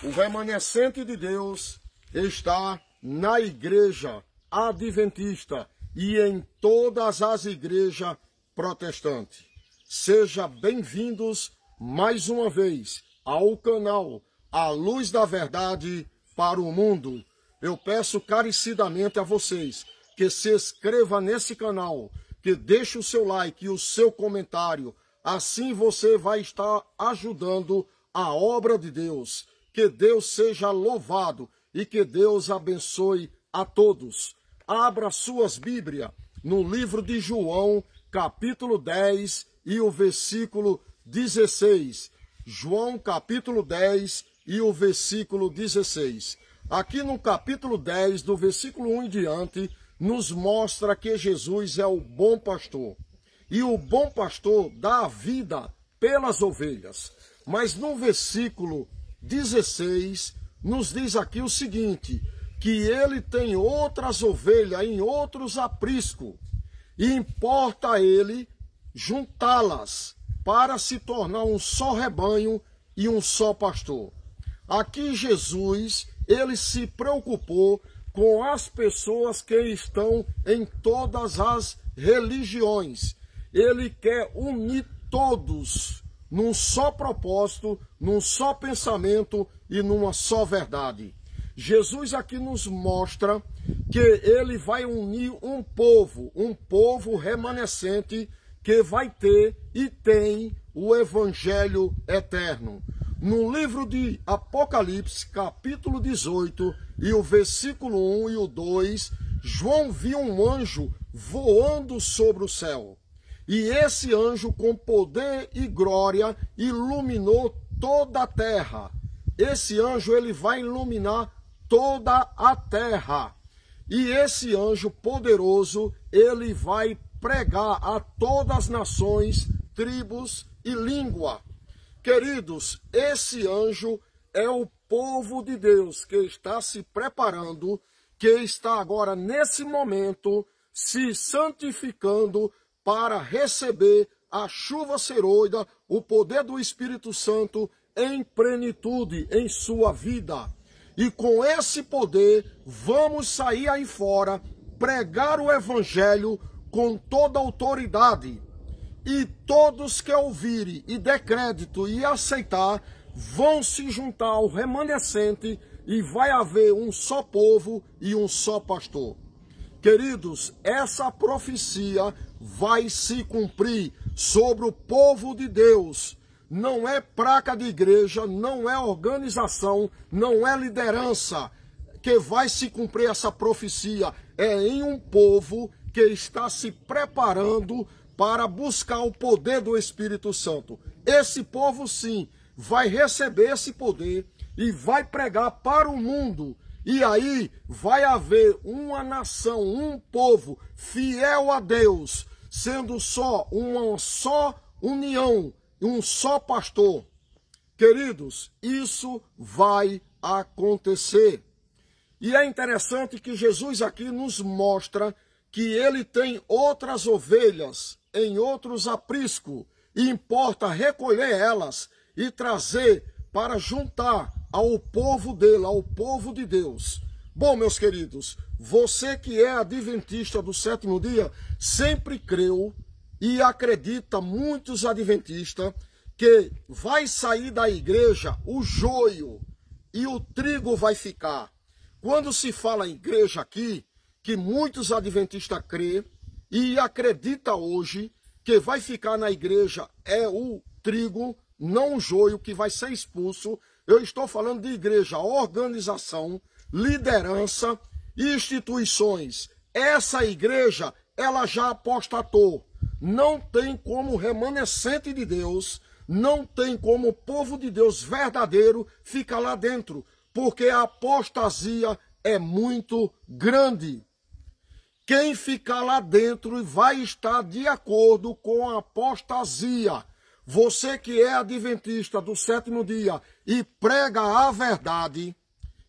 O remanescente de Deus está na igreja adventista e em todas as igrejas protestantes. Sejam bem-vindos mais uma vez ao canal A Luz da Verdade para o Mundo. Eu peço carecidamente a vocês que se inscrevam nesse canal, que deixe o seu like e o seu comentário. Assim você vai estar ajudando a obra de Deus. Que Deus seja louvado e que Deus abençoe a todos. Abra suas Bíblias no livro de João, capítulo 10 e o versículo 16. João, capítulo 10 e o versículo 16. Aqui no capítulo 10, do versículo 1 em diante, nos mostra que Jesus é o bom pastor. E o bom pastor dá a vida pelas ovelhas. Mas no versículo 16, nos diz aqui o seguinte, que ele tem outras ovelhas em outros apriscos, e importa a ele juntá-las para se tornar um só rebanho e um só pastor. Aqui Jesus, ele se preocupou com as pessoas que estão em todas as religiões. Ele quer unir todos num só propósito, num só pensamento e numa só verdade. Jesus aqui nos mostra que ele vai unir um povo remanescente que vai ter e tem o Evangelho eterno. No livro de Apocalipse, capítulo 18, e o versículo 1 e o 2, João viu um anjo voando sobre o céu. E esse anjo, com poder e glória, iluminou toda a terra. Esse anjo, ele vai iluminar toda a terra. E esse anjo poderoso, ele vai pregar a todas as nações, tribos e língua. Queridos, esse anjo é o povo de Deus que está se preparando, que está agora, nesse momento, se santificando para receber a chuva serôida, o poder do Espírito Santo em plenitude em sua vida. E com esse poder, vamos sair aí fora, pregar o Evangelho com toda autoridade. E todos que ouvirem e der crédito e aceitar, vão se juntar ao remanescente e vai haver um só povo e um só pastor. Queridos, essa profecia vai se cumprir sobre o povo de Deus. Não é placa de igreja, não é organização, não é liderança que vai se cumprir essa profecia. É em um povo que está se preparando para buscar o poder do Espírito Santo. Esse povo, sim, vai receber esse poder e vai pregar para o mundo. E aí vai haver uma nação, um povo fiel a Deus, sendo só uma só união, um só pastor. Queridos, isso vai acontecer. E é interessante que Jesus aqui nos mostra que ele tem outras ovelhas em outros apriscos, e importa recolher elas e trazer para juntar ao povo dele, ao povo de Deus. Bom, meus queridos, você que é adventista do sétimo dia, sempre creu e acredita, muitos adventistas, que vai sair da igreja o joio e o trigo vai ficar. Quando se fala em igreja aqui, que muitos adventistas crê e acredita hoje que vai ficar na igreja é o trigo, não o joio que vai ser expulso. Eu estou falando de igreja, organização, liderança, instituições. Essa igreja, ela já apostatou. Não tem como remanescente de Deus, não tem como povo de Deus verdadeiro ficar lá dentro, porque a apostasia é muito grande. Quem ficar lá dentro vai estar de acordo com a apostasia. Você que é adventista do sétimo dia e prega a verdade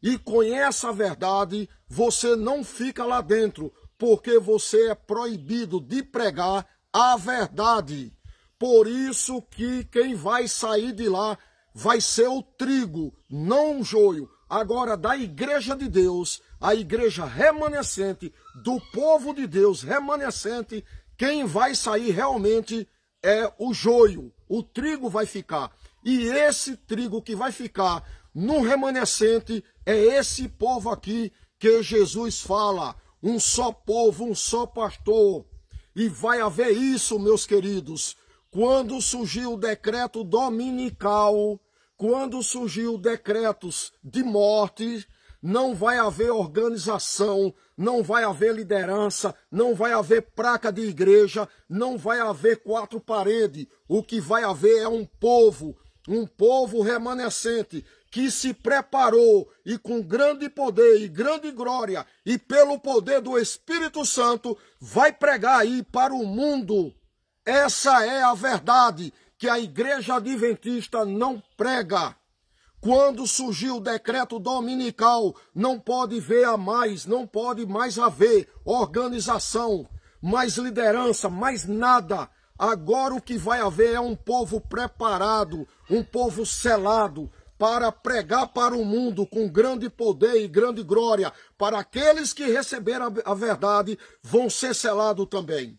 e conhece a verdade, você não fica lá dentro, porque você é proibido de pregar a verdade. Por isso que quem vai sair de lá vai ser o trigo, não o joio. Agora, da igreja de Deus, a igreja remanescente, do povo de Deus remanescente, quem vai sair realmente é o joio. O trigo vai ficar. E esse trigo que vai ficar no remanescente é esse povo aqui que Jesus fala. Um só povo, um só pastor. E vai haver isso, meus queridos. Quando surgiu o decreto dominical, quando surgiu decretos de morte, não vai haver organização, não vai haver liderança, não vai haver placa de igreja, não vai haver quatro paredes. O que vai haver é um povo remanescente que se preparou e com grande poder e grande glória e pelo poder do Espírito Santo vai pregar aí para o mundo. Essa é a verdade que a igreja adventista não prega. Quando surgiu o decreto dominical, não pode mais haver organização, mais liderança, mais nada. Agora o que vai haver é um povo preparado, um povo selado, para pregar para o mundo com grande poder e grande glória. Para aqueles que receberam a verdade, vão ser selados também.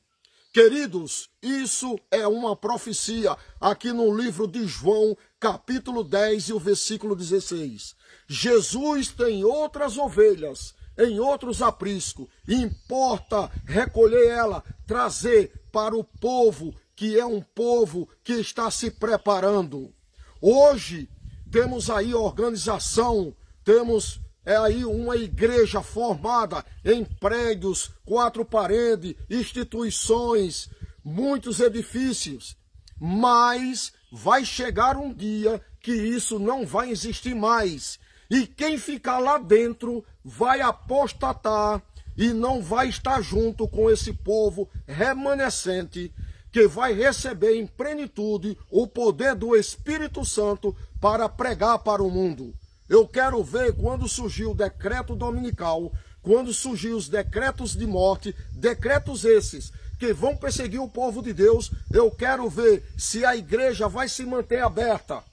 Queridos, isso é uma profecia aqui no livro de João, capítulo 10 e o versículo 16. Jesus tem outras ovelhas em outros apriscos. Importa recolher ela, trazer para o povo, que é um povo que está se preparando. Hoje, temos aí organização, temos aí uma igreja formada em prédios, quatro paredes, instituições, muitos edifícios. Mas vai chegar um dia que isso não vai existir mais. E quem ficar lá dentro vai apostatar e não vai estar junto com esse povo remanescente que vai receber em plenitude o poder do Espírito Santo para pregar para o mundo. Eu quero ver quando surgiu o decreto dominical, quando surgiu os decretos de morte, decretos esses que vão perseguir o povo de Deus. Eu quero ver se a igreja vai se manter aberta.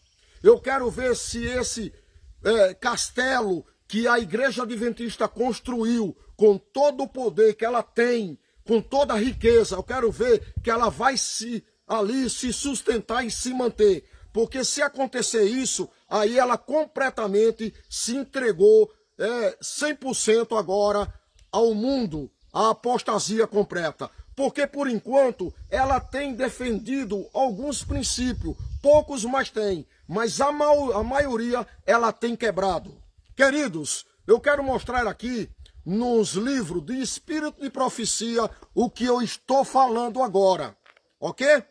Eu quero ver se esse castelo que a igreja adventista construiu com todo o poder que ela tem, com toda a riqueza, eu quero ver que ela vai se sustentar e se manter. Porque se acontecer isso, aí ela completamente se entregou 100% agora ao mundo, à apostasia completa. Porque por enquanto ela tem defendido alguns princípios, poucos mais tem, mas a maioria ela tem quebrado. Queridos, eu quero mostrar aqui nos livros de Espírito de Profecia o que eu estou falando agora, ok?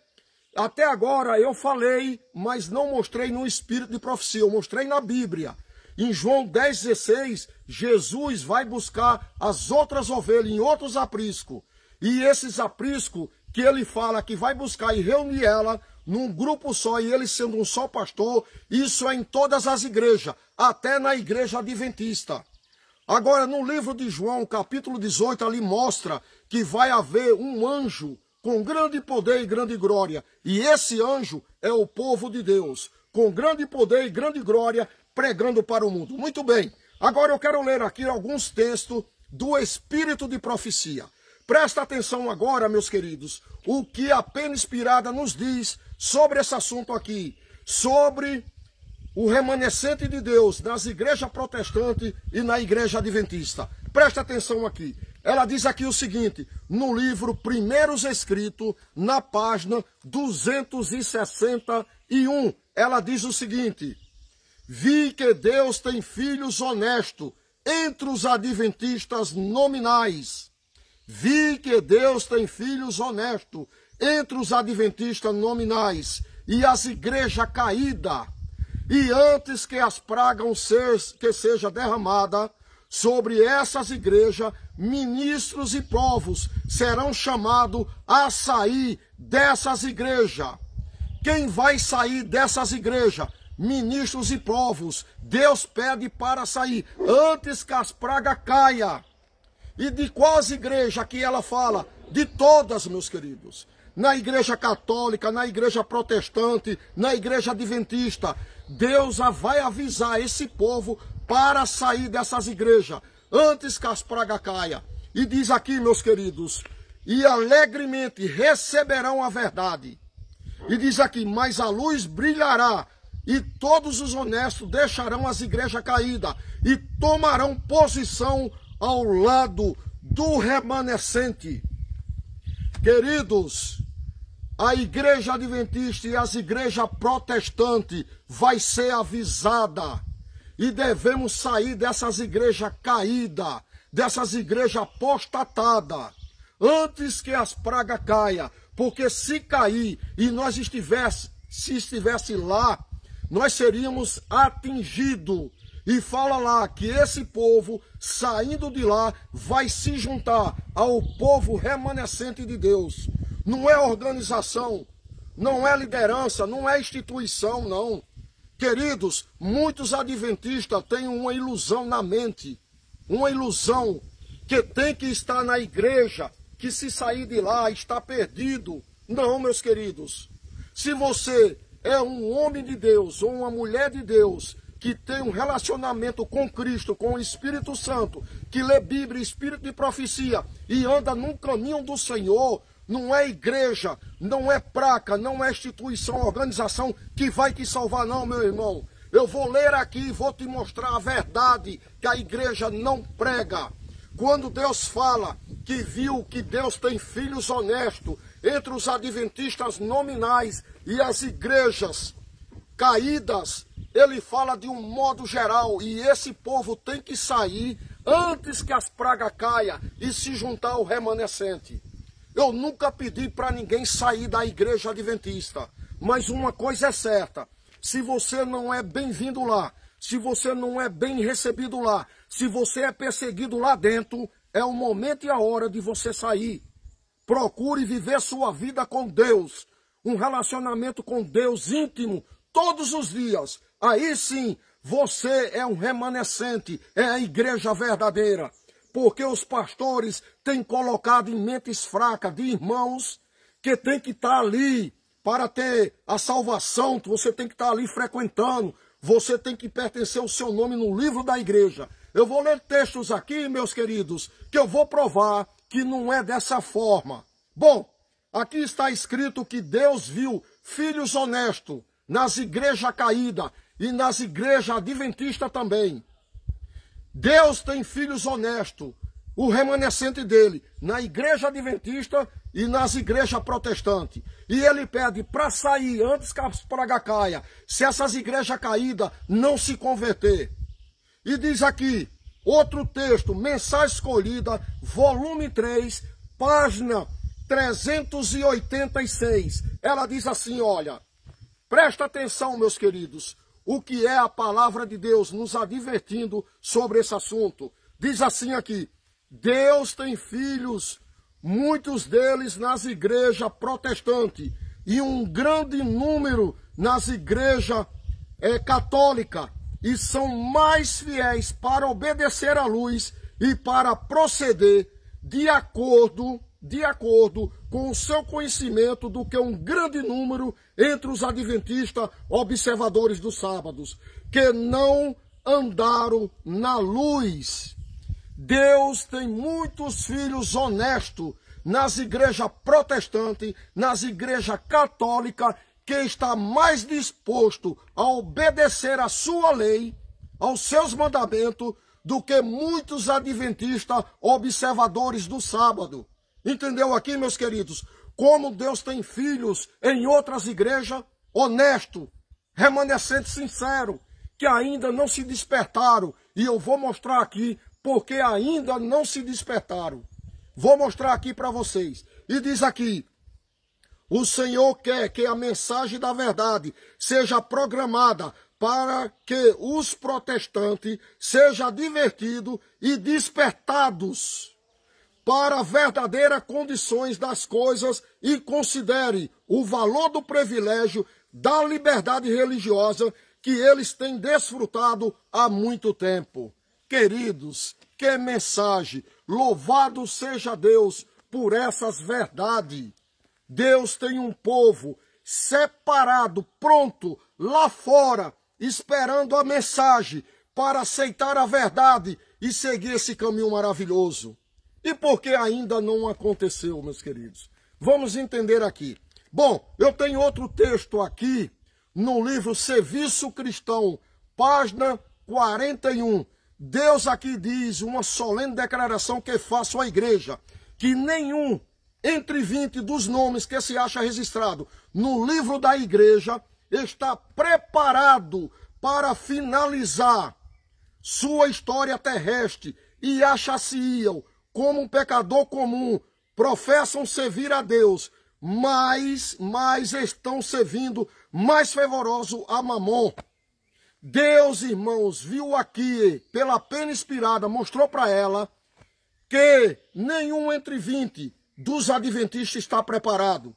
Até agora eu falei, mas não mostrei no Espírito de Profecia, eu mostrei na Bíblia. Em João 10,16, Jesus vai buscar as outras ovelhas em outros apriscos. E esses apriscos que ele fala que vai buscar e reunir ela num grupo só, e ele sendo um só pastor, isso é em todas as igrejas, até na igreja adventista. Agora, no livro de João, capítulo 18, ali mostra que vai haver um anjo com grande poder e grande glória. E esse anjo é o povo de Deus, com grande poder e grande glória, pregando para o mundo. Muito bem, agora eu quero ler aqui alguns textos do Espírito de Profecia. Presta atenção agora, meus queridos, o que a pena inspirada nos diz sobre esse assunto aqui, sobre o remanescente de Deus nas igrejas protestantes e na igreja adventista. Presta atenção aqui. Ela diz aqui o seguinte, no livro Primeiros Escritos, na página 261, ela diz o seguinte: vi que Deus tem filhos honestos entre os adventistas nominais. Vi que Deus tem filhos honestos entre os adventistas nominais e as igrejas caídas. E antes que as pragas que seja derramada sobre essas igrejas, ministros e povos serão chamados a sair dessas igrejas. Quem vai sair dessas igrejas? Ministros e povos. Deus pede para sair antes que as pragas caiam. E de quais igrejas que ela fala? De todas, meus queridos. Na igreja católica, na igreja protestante, na igreja adventista. Deus vai avisar esse povo para sair dessas igrejas, antes que as pragas caiam. E diz aqui, meus queridos, e alegremente receberão a verdade. E diz aqui, mas a luz brilhará, e todos os honestos deixarão as igrejas caídas, e tomarão posição ao lado do remanescente. Queridos, a igreja adventista e as igrejas protestantes vai ser avisada. E devemos sair dessas igrejas caídas, dessas igrejas apostatadas, antes que as pragas caiam. Porque se cair e nós estivesse lá, nós seríamos atingidos. E fala lá que esse povo, saindo de lá, vai se juntar ao povo remanescente de Deus. Não é organização, não é liderança, não é instituição, não. Queridos, muitos adventistas têm uma ilusão na mente, uma ilusão que tem que estar na igreja, que se sair de lá está perdido. Não, meus queridos. Se você é um homem de Deus ou uma mulher de Deus que tem um relacionamento com Cristo, com o Espírito Santo, que lê Bíblia, Espírito de profecia e anda num caminho do Senhor, não é igreja, não é praca, não é instituição, organização que vai te salvar, não, meu irmão. Eu vou ler aqui e vou te mostrar a verdade que a igreja não prega. Quando Deus fala que viu que Deus tem filhos honestos entre os adventistas nominais e as igrejas caídas, ele fala de um modo geral, e esse povo tem que sair antes que as pragas caiam e se juntar ao remanescente. Eu nunca pedi para ninguém sair da igreja adventista, mas uma coisa é certa, se você não é bem-vindo lá, se você não é bem recebido lá, se você é perseguido lá dentro, é o momento e a hora de você sair. Procure viver sua vida com Deus, um relacionamento com Deus íntimo, todos os dias. Aí sim, você é um remanescente, é a igreja verdadeira. Porque os pastores têm colocado em mentes fracas de irmãos que tem que estar ali para ter a salvação, você tem que estar ali frequentando, você tem que pertencer o seu nome no livro da igreja. Eu vou ler textos aqui, meus queridos, que eu vou provar que não é dessa forma. Bom, aqui está escrito que Deus viu filhos honestos nas igrejas caídas e nas igrejas adventistas também. Deus tem filhos honestos, o remanescente dele, na igreja adventista e nas igrejas protestantes. E ele pede para sair antes que as pragas caiam, se essas igrejas caídas não se converter. E diz aqui, outro texto, Mensagem Escolhida, volume 3, página 386. Ela diz assim, olha, presta atenção, meus queridos, o que é a palavra de Deus nos advertindo sobre esse assunto. Diz assim aqui, Deus tem filhos, muitos deles nas igrejas protestantes e um grande número nas igrejas católicas, e são mais fiéis para obedecer à luz e para proceder de acordo com o seu conhecimento do que um grande número entre os adventistas observadores dos sábados, que não andaram na luz. Deus tem muitos filhos honestos nas igrejas protestantes, nas igrejas católicas, que está mais disposto a obedecer a sua lei, aos seus mandamentos, do que muitos adventistas observadores do sábado. Entendeu aqui, meus queridos? Como Deus tem filhos em outras igrejas honestos, remanescentes sinceros, que ainda não se despertaram. E eu vou mostrar aqui porque ainda não se despertaram. Vou mostrar aqui para vocês. E diz aqui, o Senhor quer que a mensagem da verdade seja programada para que os protestantes sejam advertidos e despertados para verdadeiras condições das coisas e considere o valor do privilégio da liberdade religiosa que eles têm desfrutado há muito tempo. Queridos, que mensagem! Louvado seja Deus por essas verdades. Deus tem um povo separado, pronto, lá fora, esperando a mensagem para aceitar a verdade e seguir esse caminho maravilhoso. E por que ainda não aconteceu, meus queridos? Vamos entender aqui. Bom, eu tenho outro texto aqui no livro Serviço Cristão, página 41. Deus aqui diz uma solene declaração que faço à igreja, que nenhum entre 20 dos nomes que se acha registrado no livro da igreja está preparado para finalizar sua história terrestre e achar-se-iam como um pecador comum, professam servir a Deus, mas estão servindo mais fervoroso a Mamon. Deus, irmãos, viu aqui, pela pena inspirada, mostrou para ela que nenhum entre 20 dos adventistas está preparado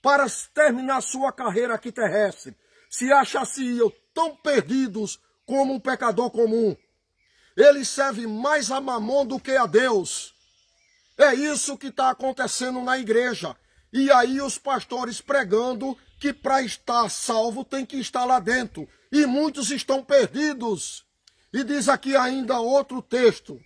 para terminar sua carreira aqui terrestre, se achasse-iam tão perdidos como um pecador comum. Ele serve mais a Mamon do que a Deus. É isso que está acontecendo na igreja. E aí os pastores pregando que para estar salvo tem que estar lá dentro. E muitos estão perdidos. E diz aqui ainda outro texto,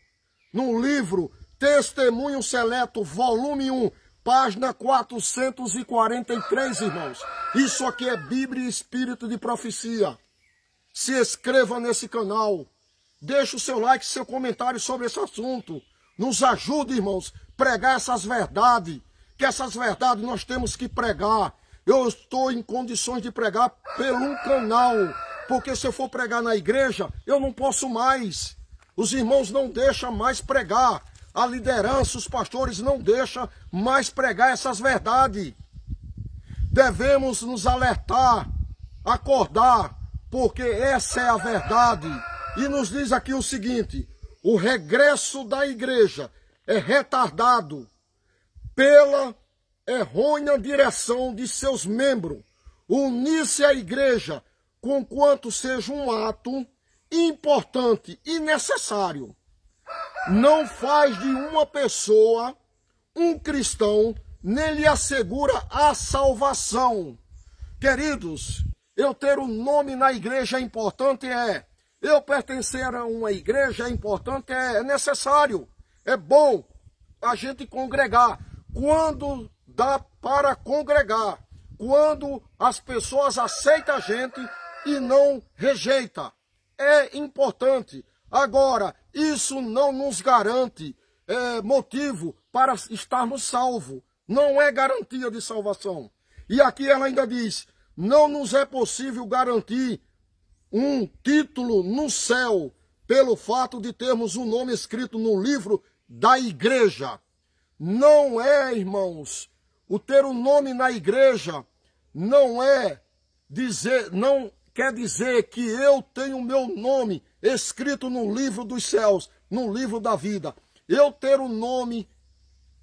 no livro Testemunho Seleto, volume 1, página 443, irmãos. Isso aqui é Bíblia e Espírito de Profecia. Se inscreva nesse canal. Deixe o seu like, seu comentário sobre esse assunto. Nos ajude, irmãos, a pregar essas verdades. Que essas verdades nós temos que pregar. Eu estou em condições de pregar pelo canal. Porque se eu for pregar na igreja, eu não posso mais. Os irmãos não deixam mais pregar. A liderança, os pastores não deixam mais pregar essas verdades. Devemos nos alertar, acordar, porque essa é a verdade. E nos diz aqui o seguinte: o regresso da igreja é retardado pela errônea direção de seus membros. Unir-se à igreja, conquanto seja um ato importante e necessário, não faz de uma pessoa um cristão, nem lhe assegura a salvação. Queridos, eu ter um nome na igreja é importante, eu pertencer a uma igreja é importante, é necessário, é bom a gente congregar. Quando dá para congregar, quando as pessoas aceitam a gente e não rejeitam, é importante. Agora, isso não nos garante motivo para estarmos salvos. Não é garantia de salvação. E aqui ela ainda diz: não nos é possível garantir um título no céu pelo fato de termos um nome escrito no livro da igreja. Não é, irmãos, o ter um nome na igreja não quer dizer que eu tenho o meu nome escrito no livro dos céus, no livro da vida. Eu ter o nome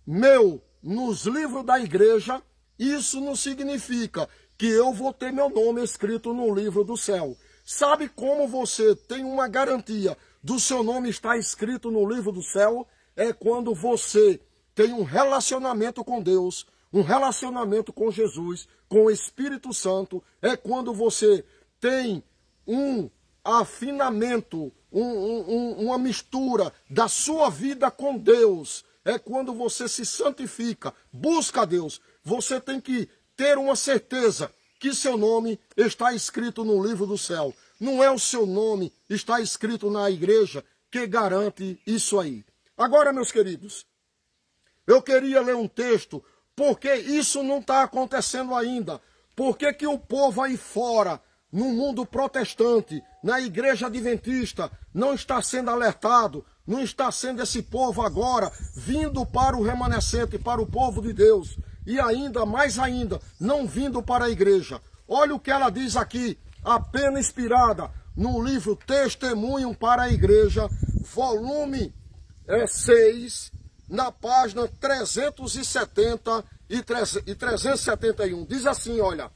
meu nos livros da igreja, isso não significa que eu vou ter meu nome escrito no livro do céu. Sabe como você tem uma garantia do seu nome estar escrito no livro do céu? É quando você tem um relacionamento com Deus, um relacionamento com Jesus, com o Espírito Santo. É quando você tem um afinamento, uma mistura da sua vida com Deus. É quando você se santifica, busca a Deus. Você tem que ter uma certeza que seu nome está escrito no livro do céu. Não é o seu nome está escrito na igreja que garante isso aí. Agora, meus queridos, eu queria ler um texto, porque isso não está acontecendo ainda. Por que que o povo aí fora, no mundo protestante, na igreja adventista, não está sendo alertado, não está sendo esse povo agora vindo para o remanescente, para o povo de Deus, e ainda, mais ainda, não vindo para a igreja? Olha o que ela diz aqui, apenas inspirada no livro Testemunho para a Igreja, volume 6, na página 370 e 371. Diz assim, olha: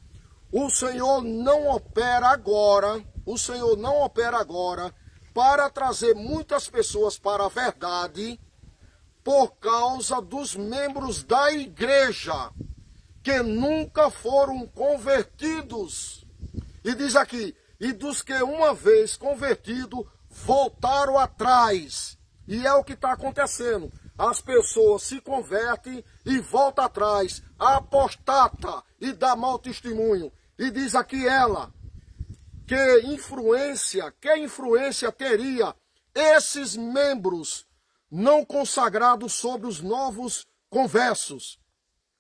o Senhor não opera agora para trazer muitas pessoas para a verdade por causa dos membros da igreja que nunca foram convertidos. E diz aqui: e dos que uma vez convertidos voltaram atrás. E é o que está acontecendo. As pessoas se convertem e voltam atrás, apostata e dá mau testemunho. E diz aqui ela, que influência teria esses membros não consagrados sobre os novos conversos?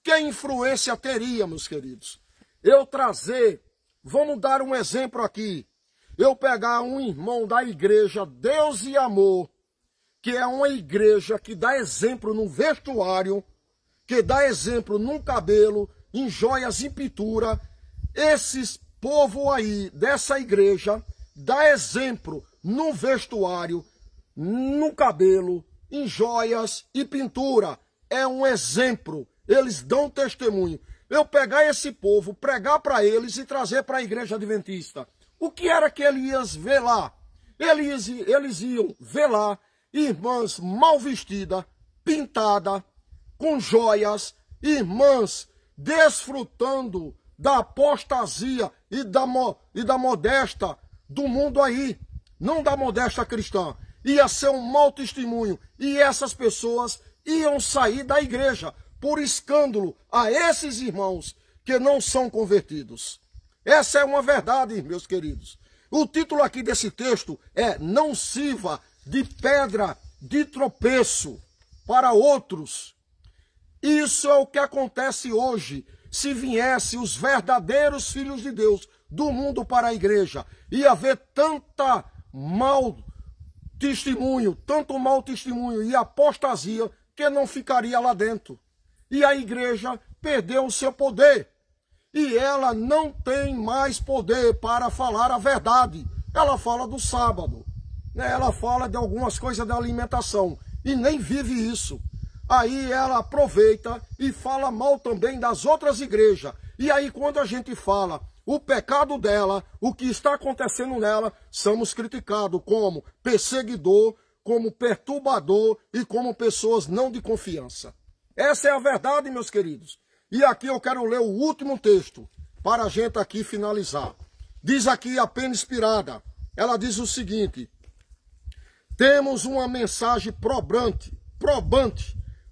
Que influência teria, meus queridos? Vamos dar um exemplo aqui. Eu pegar um irmão da igreja Deus e Amor, que é uma igreja que dá exemplo no vestuário, que dá exemplo no cabelo, em joias, em pintura. Esses povo aí dessa igreja dá exemplo no vestuário, no cabelo, em joias e pintura. É um exemplo. Eles dão testemunho. Eu pegar esse povo, pregar para eles e trazer para a igreja adventista. O que era que eles iam ver lá? Eles iam ver lá irmãs mal vestidas, pintadas, com joias, irmãs desfrutando da apostasia e da modéstia do mundo aí, não da modéstia cristã. Ia ser um mau testemunho e essas pessoas iam sair da igreja por escândalo a esses irmãos que não são convertidos. Essa é uma verdade, meus queridos. O título aqui desse texto é Não sirva de pedra de tropeço para outros. Isso é o que acontece hoje. Se viesse os verdadeiros filhos de Deus do mundo para a igreja, ia haver tanto mau testemunho e apostasia que não ficaria lá dentro. E a igreja perdeu o seu poder. E ela não tem mais poder para falar a verdade. Ela fala do sábado, né? Ela fala de algumas coisas da alimentação e nem vive isso. Aí ela aproveita e fala mal também das outras igrejas. E aí quando a gente fala o pecado dela, o que está acontecendo nela, somos criticados como perseguidor, como perturbador e como pessoas não de confiança. Essa é a verdade, meus queridos. E aqui eu quero ler o último texto, para a gente aqui finalizar. Diz aqui a Pena Inspirada, ela diz o seguinte: temos uma mensagem probante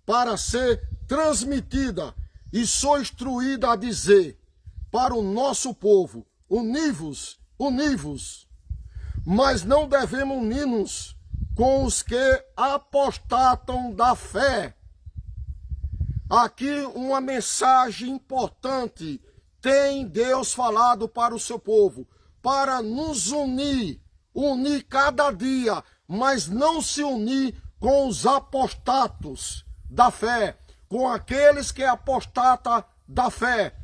para ser transmitida e sou instruída a dizer para o nosso povo, univos, mas não devemos unir-nos com os que apostatam da fé. Aqui uma mensagem importante tem Deus falado para o seu povo, para nos unir cada dia, mas não se unir com os apostatos da fé, com aqueles que apostatam da fé.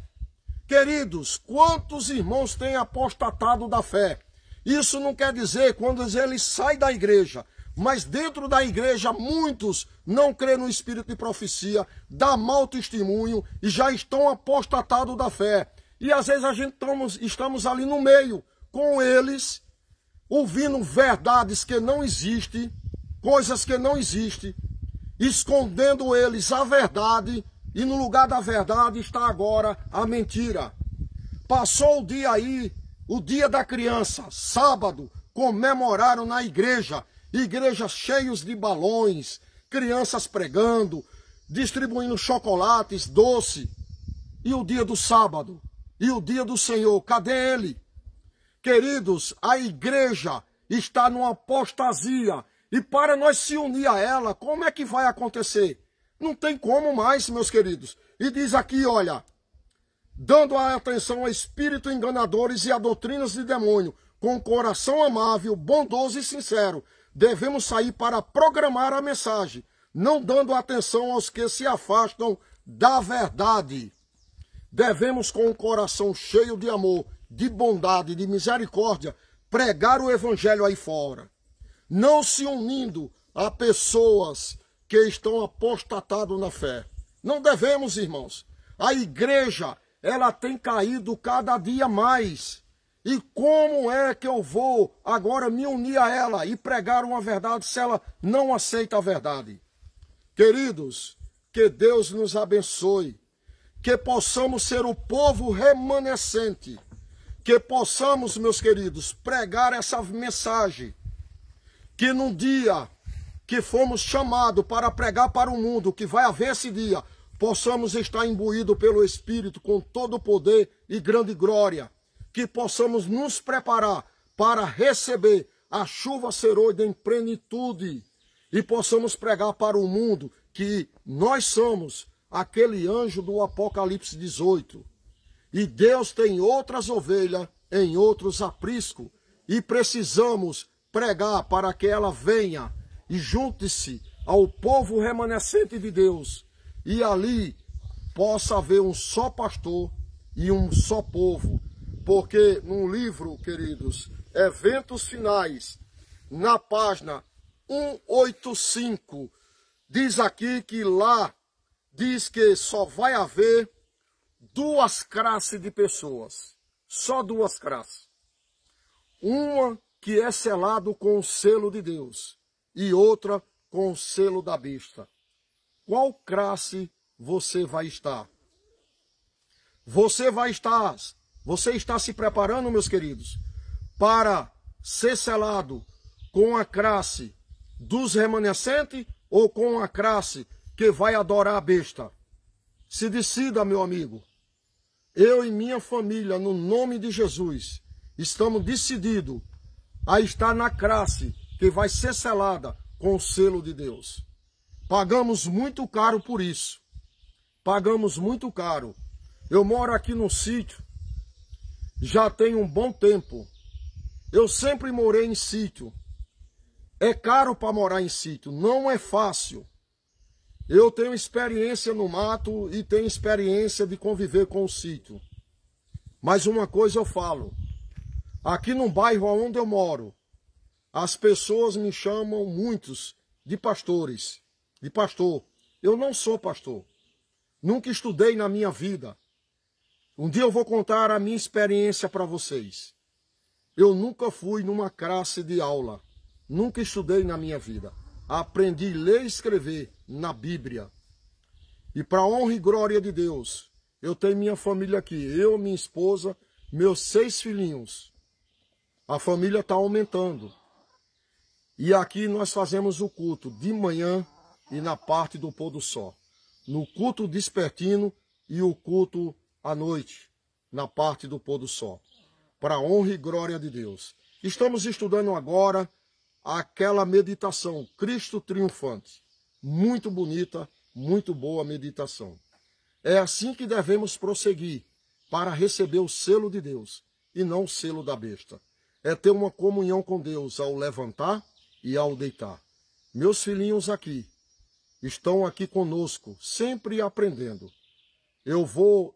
Queridos, quantos irmãos têm apostatado da fé? Isso não quer dizer quando eles saem da igreja, mas dentro da igreja muitos não creem no espírito de profecia, dá mau testemunho e já estão apostatados da fé. E às vezes a gente estamos ali no meio com eles, ouvindo verdades que não existem, coisas que não existem, escondendo eles a verdade, e no lugar da verdade está agora a mentira. Passou o dia aí, o dia da criança, sábado, comemoraram na igrejas cheios de balões, crianças pregando, distribuindo chocolates, doce. E o dia do sábado, e o dia do Senhor, cadê ele? Queridos, a igreja está numa apostasia, e para nós se unir a ela, como é que vai acontecer? Não tem como mais, meus queridos. E diz aqui, olha, dando a atenção a espíritos enganadores e a doutrinas de demônio, com coração amável, bondoso e sincero, devemos sair para programar a mensagem, não dando atenção aos que se afastam da verdade. Devemos, com o coração cheio de amor, de bondade, de misericórdia, pregar o evangelho aí fora, não se unindo a pessoas que estão apostatados na fé. Não devemos, irmãos. A igreja, ela tem caído cada dia mais. E como é que eu vou agora me unir a ela e pregar uma verdade se ela não aceita a verdade? Queridos, que Deus nos abençoe, que possamos ser o povo remanescente, que possamos, meus queridos, pregar essa mensagem, que no dia que fomos chamados para pregar para o mundo, que vai haver esse dia, possamos estar imbuídos pelo Espírito com todo o poder e grande glória, que possamos nos preparar para receber a chuva serôide em plenitude e possamos pregar para o mundo que nós somos aquele anjo do Apocalipse 18. E Deus tem outras ovelhas em outros apriscos e precisamos pregar para que ela venha e junte-se ao povo remanescente de Deus e ali possa haver um só pastor e um só povo. Porque no livro, queridos, Eventos Finais, na página 185, diz aqui que lá diz que só vai haver duas classes de pessoas, só duas classes. Uma que é selado com o selo de Deus e outra com o selo da besta. Qual classe você vai estar? Você está se preparando, meus queridos, para ser selado com a classe dos remanescentes ou com a classe que vai adorar a besta? Se decida, meu amigo. Eu e minha família, no nome de Jesus, estamos decididos a estar na classe que vai ser selada com o selo de Deus. Pagamos muito caro por isso. Pagamos muito caro. Eu moro aqui no sítio, já tem um bom tempo. Eu sempre morei em sítio. É caro para morar em sítio, não é fácil. Eu tenho experiência no mato e tenho experiência de conviver com o sítio. Mas uma coisa eu falo. Aqui no bairro onde eu moro, as pessoas me chamam muitos de pastores, de pastor. Eu não sou pastor. Nunca estudei na minha vida. Um dia eu vou contar a minha experiência para vocês. Eu nunca fui numa classe de aula. Nunca estudei na minha vida. Aprendi a ler e escrever na Bíblia. E para honra e glória de Deus, eu tenho minha família aqui. Eu, minha esposa, meus 6 filhinhos. A família está aumentando. E aqui nós fazemos o culto de manhã e na parte do pôr do sol. No culto despertino e o culto à noite, na parte do pôr do sol. Para a honra e glória de Deus. Estamos estudando agora aquela meditação, Cristo triunfante. Muito bonita, muito boa meditação. É assim que devemos prosseguir para receber o selo de Deus e não o selo da besta. É ter uma comunhão com Deus ao levantar e ao deitar. Meus filhinhos aqui estão aqui conosco, sempre aprendendo. Eu vou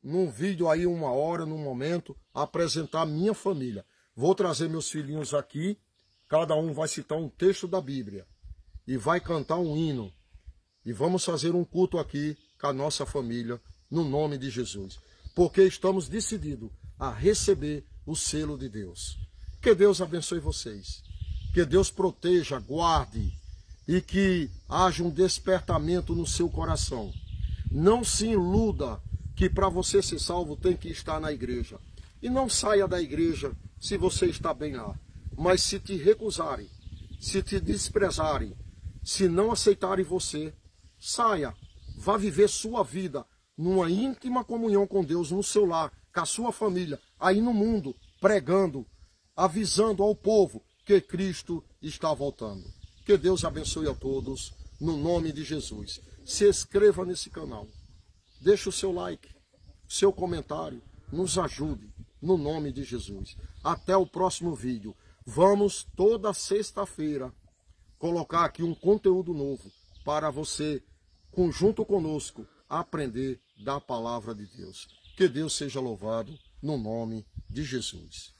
num vídeo aí, 1 hora, num momento, apresentar minha família. Vou trazer meus filhinhos aqui. Cada um vai citar um texto da Bíblia e vai cantar um hino. E vamos fazer um culto aqui com a nossa família, no nome de Jesus. Porque estamos decididos a receber o selo de Deus. Que Deus abençoe vocês. Que Deus proteja, guarde e que haja um despertamento no seu coração. Não se iluda que para você ser salvo tem que estar na igreja. E não saia da igreja se você está bem lá. Mas se te recusarem, se te desprezarem, se não aceitarem você, saia, vá viver sua vida numa íntima comunhão com Deus, no seu lar, com a sua família, aí no mundo, pregando, avisando ao povo que Cristo está voltando. Que Deus abençoe a todos, no nome de Jesus. Se inscreva nesse canal, deixe o seu like, seu comentário, nos ajude, no nome de Jesus. Até o próximo vídeo. Vamos toda sexta-feira colocar aqui um conteúdo novo para você, junto conosco, aprender da palavra de Deus. Que Deus seja louvado no nome de Jesus.